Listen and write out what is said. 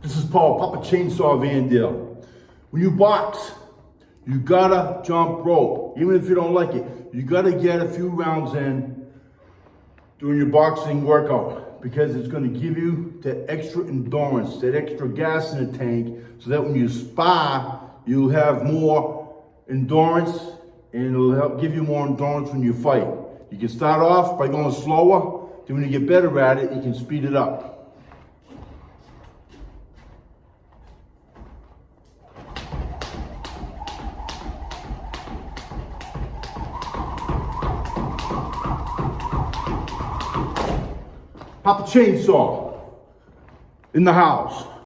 This is Paul, Papa Chainsaw Vandale. When you box, you gotta jump rope. Even if you don't like it, you gotta get a few rounds in during your boxing workout because it's gonna give you that extra endurance, that extra gas in the tank, so that when you spar, you'll have more endurance and it'll help give you more endurance when you fight. You can start off by going slower, then when you get better at it, you can speed it up. Papa Chainsaw in the house.